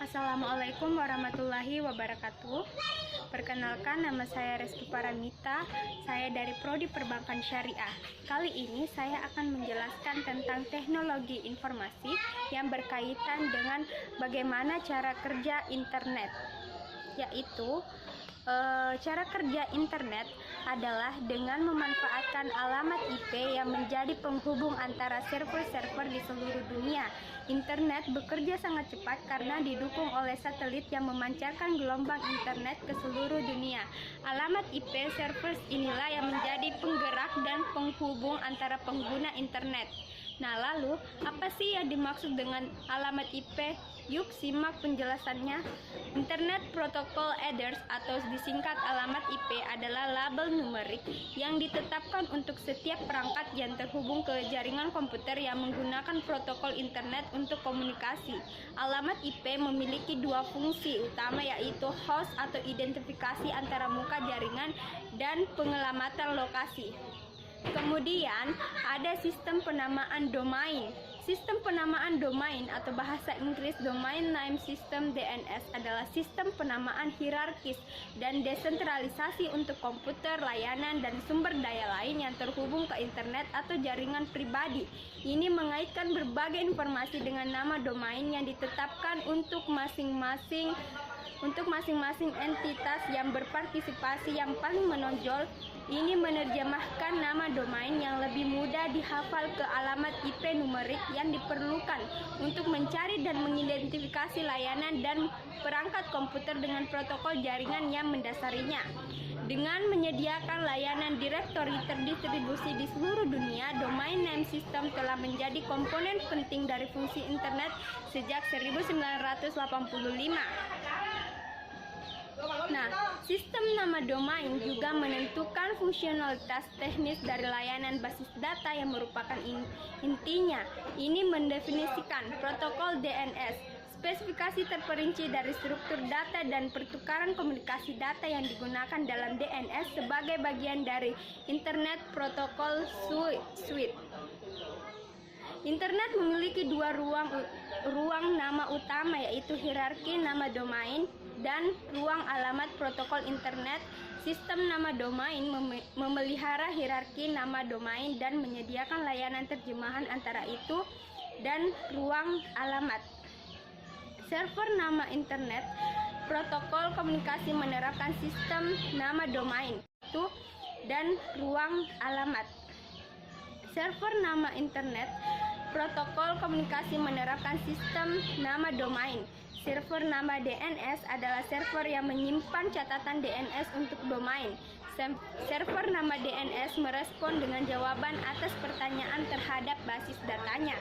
Assalamualaikum warahmatullahi wabarakatuh. Perkenalkan, nama saya Reski Paramita. Saya dari Prodi Perbankan Syariah. Kali ini saya akan menjelaskan tentang teknologi informasi yang berkaitan dengan bagaimana cara kerja internet, yaitu cara kerja internet adalah dengan memanfaatkan alamat IP yang menjadi penghubung antara server-server di seluruh dunia. Internet bekerja sangat cepat karena didukung oleh satelit yang memancarkan gelombang internet ke seluruh dunia. Alamat IP servers inilah yang menjadi penggerak dan penghubung antara pengguna internet. Nah, lalu apa sih yang dimaksud dengan alamat IP? Yuk simak penjelasannya. Internet Protocol Address atau disingkat alamat IP adalah label numerik yang ditetapkan untuk setiap perangkat yang terhubung ke jaringan komputer yang menggunakan protokol internet untuk komunikasi. Alamat IP memiliki dua fungsi utama, yaitu host atau identifikasi antara muka jaringan dan pengelamatan lokasi. Kemudian ada sistem penamaan domain. Sistem penamaan domain atau bahasa Inggris Domain Name System (DNS) adalah sistem penamaan hierarkis dan desentralisasi untuk komputer, layanan, dan sumber daya lain yang terhubung ke internet atau jaringan pribadi. Ini mengaitkan berbagai informasi dengan nama domain yang ditetapkan untuk masing-masing entitas yang berpartisipasi. Yang paling menonjol, ini menerjemahkan nama domain yang lebih mudah dihafal ke alamat IP numerik yang diperlukan untuk mencari dan mengidentifikasi layanan dan perangkat komputer dengan protokol jaringan yang mendasarinya. Dengan menyediakan layanan direktori terdistribusi di seluruh dunia, Domain Name System telah menjadi komponen penting dari fungsi internet sejak 1985. Nah, sistem nama domain juga menentukan fungsionalitas teknis dari layanan basis data yang merupakan intinya. Ini mendefinisikan protokol DNS, spesifikasi terperinci dari struktur data dan pertukaran komunikasi data yang digunakan dalam DNS sebagai bagian dari Internet Protocol Suite. Internet memiliki dua ruang nama utama, yaitu hierarki nama domain dan ruang alamat protokol internet. Sistem nama domain memelihara hierarki nama domain dan menyediakan layanan terjemahan antara itu dan ruang alamat. Server nama internet protokol komunikasi menerapkan sistem nama domain itu dan ruang alamat. Server nama internet protokol komunikasi menerapkan sistem nama domain. Server nama DNS adalah server yang menyimpan catatan DNS untuk domain. Server nama DNS merespon dengan jawaban atas pertanyaan terhadap basis datanya.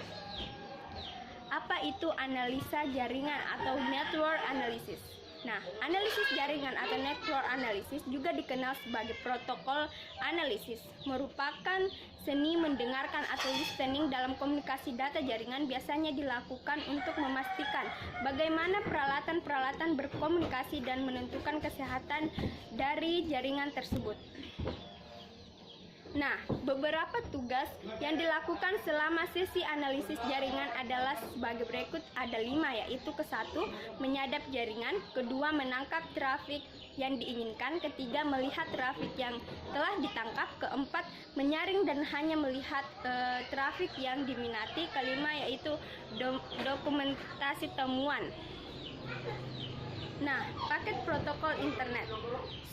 Apa itu analisa jaringan atau network analysis? Nah, analisis jaringan atau network analysis juga dikenal sebagai protokol analisis, merupakan seni mendengarkan atau listening dalam komunikasi data jaringan. Biasanya dilakukan untuk memastikan bagaimana peralatan-peralatan berkomunikasi dan menentukan kesehatan dari jaringan tersebut. Nah, beberapa tugas yang dilakukan selama sesi analisis jaringan adalah sebagai berikut. Ada 5, yaitu ke-1, menyadap jaringan, kedua, menangkap trafik yang diinginkan, ketiga, melihat trafik yang telah ditangkap, keempat, menyaring dan hanya melihat trafik yang diminati, kelima, yaitu dokumentasi temuan. Nah, paket protokol internet.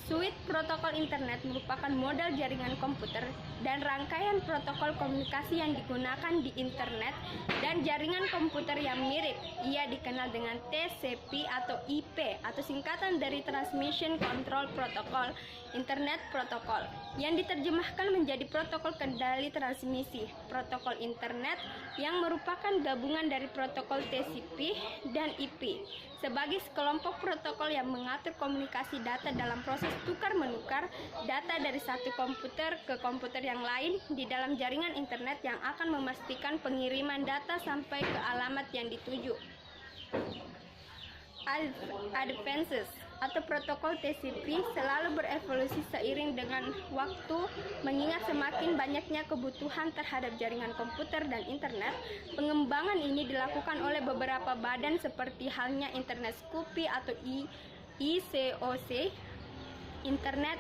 Suite protokol internet merupakan model jaringan komputer dan rangkaian protokol komunikasi yang digunakan di internet dan jaringan komputer yang mirip. Ia dikenal dengan TCP atau IP atau singkatan dari Transmission Control Protocol, Internet Protocol, yang diterjemahkan menjadi protokol kendali transmisi. Protokol internet yang merupakan gabungan dari protokol TCP dan IP sebagai sekelompok protokol yang mengatur komunikasi data dalam proses tukar-menukar data dari satu komputer ke komputer yang lain di dalam jaringan internet yang akan memastikan pengiriman data sampai ke alamat yang dituju. Advances. atau protokol TCP selalu berevolusi seiring dengan waktu, mengingat semakin banyaknya kebutuhan terhadap jaringan komputer dan internet. Pengembangan ini dilakukan oleh beberapa badan seperti halnya Internet Scoopy atau ICOC, Internet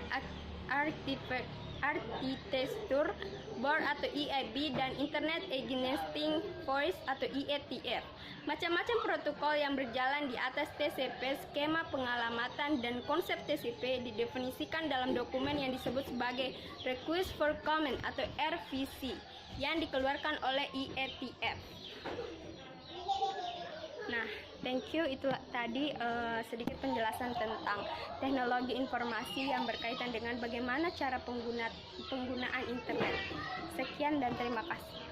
Architecture Board atau IAB, dan Internet Existing Voice atau IETF. Macam-macam protokol yang berjalan di atas TCP, skema pengalamatan dan konsep TCP didefinisikan dalam dokumen yang disebut sebagai Request for Comment atau RFC yang dikeluarkan oleh IETF. Nah, thank you. Itu tadi sedikit penjelasan tentang teknologi informasi yang berkaitan dengan bagaimana cara penggunaan internet. Sekian dan terima kasih.